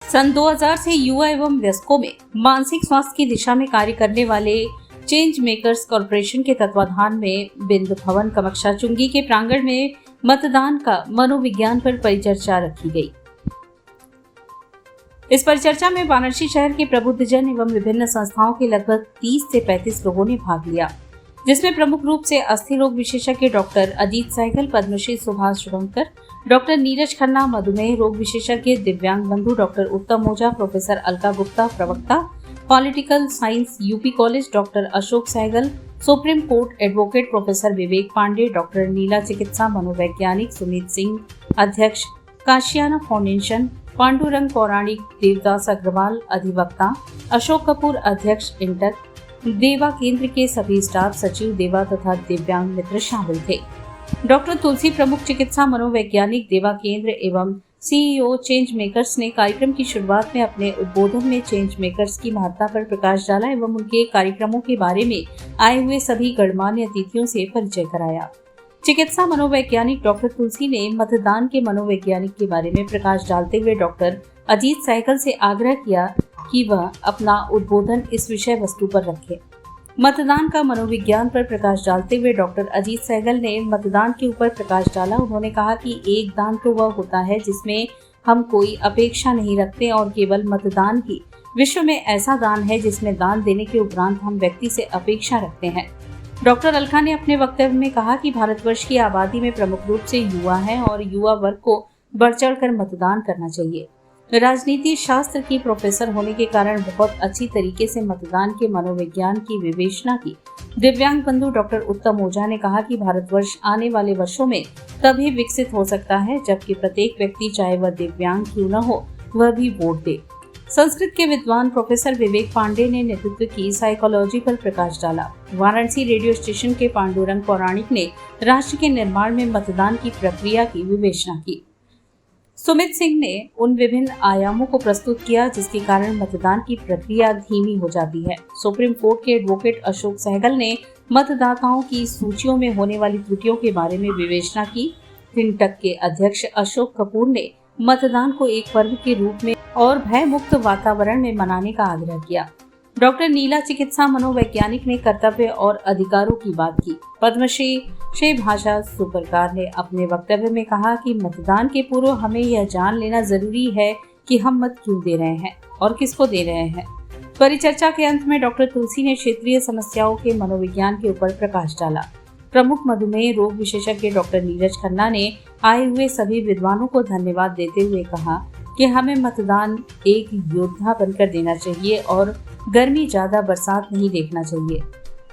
सन 2000 से युवा एवं वयस्कों में मानसिक स्वास्थ्य की दिशा में कार्य करने वाले चेंज मेकर्स कॉरपोरेशन के तत्वाधान में बिंद भवन कमक्षा चुंगी के प्रांगण में मतदान का मनोविज्ञान पर परिचर्चा रखी गई। इस परिचर्चा में वाराणसी शहर के प्रबुद्धजन एवं विभिन्न संस्थाओं के लगभग 30 से 35 लोगों ने भाग लिया, जिसमें प्रमुख रूप से अस्थि रोग विशेषज्ञ डॉक्टर अजीत सहगल, पद्मश्री सुभाष शुभंकर, डॉक्टर नीरज खन्ना, मधुमेह रोग विशेषज्ञ दिव्यांग बंधु डॉक्टर उत्तम ओझा, प्रोफेसर अलका गुप्ता, प्रवक्ता political science UP college doctor Ashok Sehgal, supreme court advocate professor Vivek Pandey, doctor Neela चिकित्सा मनोवैज्ञानिक सुमित सिंह, अध्यक्ष काशियाना फाउंडेशन, पांडुरंग पौराणिक, देवदास अग्रवाल अधिवक्ता, अशोक कपूर अध्यक्ष इंटर, देवा केंद्र के सभी स्टाफ, सचिव देवा तथा दिव्यांग मित्र शामिल थे। डॉक्टर तुलसी प्रमुख चिकित्सा मनोवैज्ञानिक देवा केंद्र एवं सीईओ चेंज मेकर्स ने कार्यक्रम की शुरुआत में अपने उद्बोधन में चेंज मेकर्स की महत्ता पर प्रकाश डाला एवं उनके कार्यक्रमों के बारे में आए हुए सभी गणमान्य अतिथियों से परिचय कराया। चिकित्सा मनोवैज्ञानिक डॉक्टर तुलसी ने मतदान के मनोवैज्ञानिक के बारे में प्रकाश डालते हुए डॉक्टर अजीत सहगल से आग्रह किया कि वह अपना उद्बोधन इस विषय वस्तु पर रखे। मतदान का मनोविज्ञान पर प्रकाश डालते हुए डॉक्टर अजीत सहगल ने मतदान के ऊपर प्रकाश डाला। उन्होंने कहा कि एक दान तो वह होता है जिसमें हम कोई अपेक्षा नहीं रखते और केवल मतदान ही विश्व में ऐसा दान है जिसमें दान देने के उपरांत हम व्यक्ति से अपेक्षा रखते हैं। डॉक्टर अलका ने अपने वक्तव्य में कहा कि भारतवर्ष की आबादी में प्रमुख रूप से युवा है और युवा वर्ग को बढ़ चढ़कर मतदान करना चाहिए। राजनीति शास्त्र की प्रोफेसर होने के कारण बहुत अच्छी तरीके से मतदान के मनोविज्ञान की विवेचना की। दिव्यांग बंधु डॉक्टर उत्तम ओझा ने कहा कि भारतवर्ष आने वाले वर्षों में तभी विकसित हो सकता है जबकि प्रत्येक व्यक्ति, चाहे वह दिव्यांग क्यों न हो, वह भी वोट दे। संस्कृत के विद्वान प्रोफेसर विवेक पांडे ने नेतृत्व की साइकोलॉजी पर प्रकाश डाला। वाराणसी रेडियो स्टेशन के पांडुरंग पौराणिक ने राष्ट्र के निर्माण में मतदान की प्रक्रिया की विवेचना की। सुमित सिंह ने उन विभिन्न आयामों को प्रस्तुत किया जिसके कारण मतदान की प्रक्रिया धीमी हो जाती है। सुप्रीम कोर्ट के एडवोकेट अशोक सहगल ने मतदाताओं की सूचियों में होने वाली त्रुटियों के बारे में विवेचना की। फिनटक के अध्यक्ष अशोक कपूर ने मतदान को एक पर्व के रूप में और भय मुक्त वातावरण में मनाने का आग्रह किया। डॉक्टर नीला चिकित्सा मनोवैज्ञानिक ने कर्तव्य और अधिकारों की बात की। पद्मश्री श्री भाषा सुपरकार ने अपने वक्तव्य में कहा कि मतदान के पूर्व हमें यह जान लेना जरूरी है कि हम मत क्यों दे रहे हैं और किसको दे रहे हैं। परिचर्चा के अंत में डॉक्टर तुलसी ने क्षेत्रीय समस्याओं के मनोविज्ञान के ऊपर प्रकाश डाला। प्रमुख मधुमेह रोग विशेषज्ञ डॉक्टर नीरज खन्ना ने आए हुए सभी विद्वानों को धन्यवाद देते हुए कहा कि हमें मतदान एक योद्धा बनकर देना चाहिए और गर्मी ज्यादा बरसात नहीं देखना चाहिए।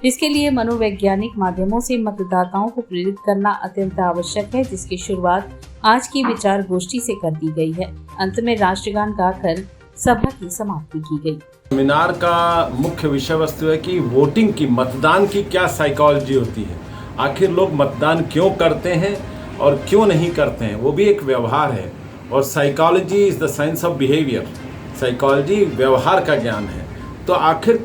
इसके लिए मनोवैज्ञानिक माध्यमों से मतदाताओं को प्रेरित करना अत्यंत आवश्यक है, जिसकी शुरुआत आज की विचार गोष्ठी से कर दी गई है। अंत में राष्ट्रगान गाकर सभा की समाप्ति की गई। सेमिनार का मुख्य विषय वस्तु है कि वोटिंग की, मतदान की क्या साइकोलॉजी होती है, आखिर लोग मतदान क्यों करते हैं और क्यों नहीं करते हैं, वो भी एक व्यवहार है। और psychology is the science of behaviour, psychology व्यवहार का ज्ञान है। तो आखिर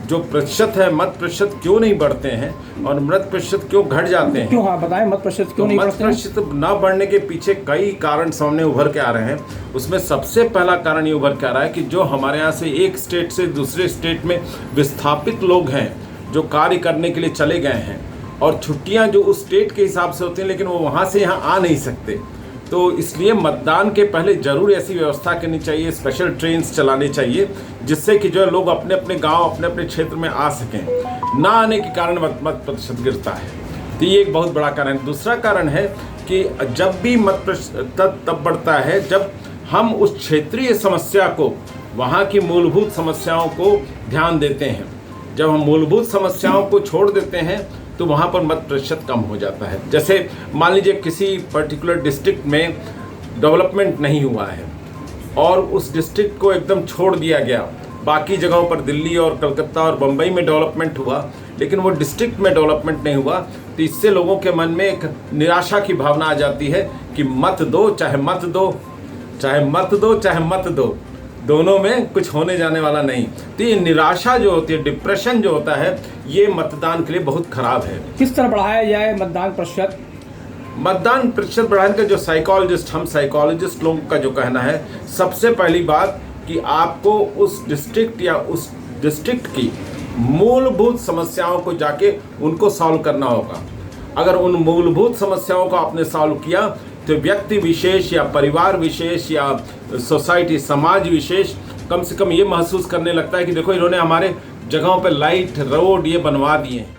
जो प्रतिशत है, मत प्रतिशत क्यों नहीं बढ़ते हैं और मत प्रतिशत क्यों घट जाते हैं, क्यों? हाँ बताएं, मत प्रतिशत क्यों नहीं बढ़ते हैं? मत प्रतिशत न बढ़ने के पीछे कई कारण सामने उभर के आ रहे हैं। उसमें सबसे पहला कारण ये उभर के आ रहा है कि जो हमारे यहाँ से एक स्टेट से दूसरे स्टेट में विस्थापित लोग हैं, जो कार्य करने के लिए चले गए हैं और छुट्टियाँ जो उस स्टेट के हिसाब से होती हैं, लेकिन वो वहाँ से यहाँ आ नहीं सकते। तो इसलिए मतदान के पहले जरूर ऐसी व्यवस्था करनी चाहिए, स्पेशल ट्रेन्स चलाने चाहिए, जिससे कि जो लोग अपने अपने गांव, अपने अपने क्षेत्र में आ सकें। ना आने के कारण मत प्रतिशत गिरता है। तो ये एक बहुत बड़ा कारण है। दूसरा कारण है कि जब भी मत प्रतिशत तब बढ़ता है जब हम उस क्षेत्रीय समस्या को, वहाँ की मूलभूत समस्याओं को ध्यान देते हैं। जब हम मूलभूत समस्याओं को छोड़ देते हैं तो वहाँ पर मत प्रतिशत कम हो जाता है। जैसे मान लीजिए किसी पर्टिकुलर डिस्ट्रिक्ट में डेवलपमेंट नहीं हुआ है और उस डिस्ट्रिक्ट को एकदम छोड़ दिया गया, बाकी जगहों पर दिल्ली और कलकत्ता और बम्बई में डेवलपमेंट हुआ, लेकिन वो डिस्ट्रिक्ट में डेवलपमेंट नहीं हुआ, तो इससे लोगों के मन में एक निराशा की भावना आ जाती है कि मत दो चाहे मत दो, चाहे मत दो चाहे मत दो, दोनों में कुछ होने जाने वाला नहीं। तो ये निराशा जो होती है, डिप्रेशन जो होता है, ये मतदान के लिए बहुत खराब है। किस तरह बढ़ाया जाए मतदान प्रतिशत? मतदान प्रतिशत बढ़ाने का जो हम साइकोलॉजिस्ट लोगों का जो कहना है, सबसे पहली बात कि आपको उस डिस्ट्रिक्ट या उस डिस्ट्रिक्ट की मूलभूत समस्याओं को जाके उनको सॉल्व करना होगा। अगर उन मूलभूत समस्याओं को आपने सॉल्व किया तो व्यक्ति विशेष या परिवार विशेष या सोसाइटी समाज विशेष कम से कम ये महसूस करने लगता है कि देखो इन्होंने हमारे जगहों पे लाइट रोड ये बनवा दिए हैं।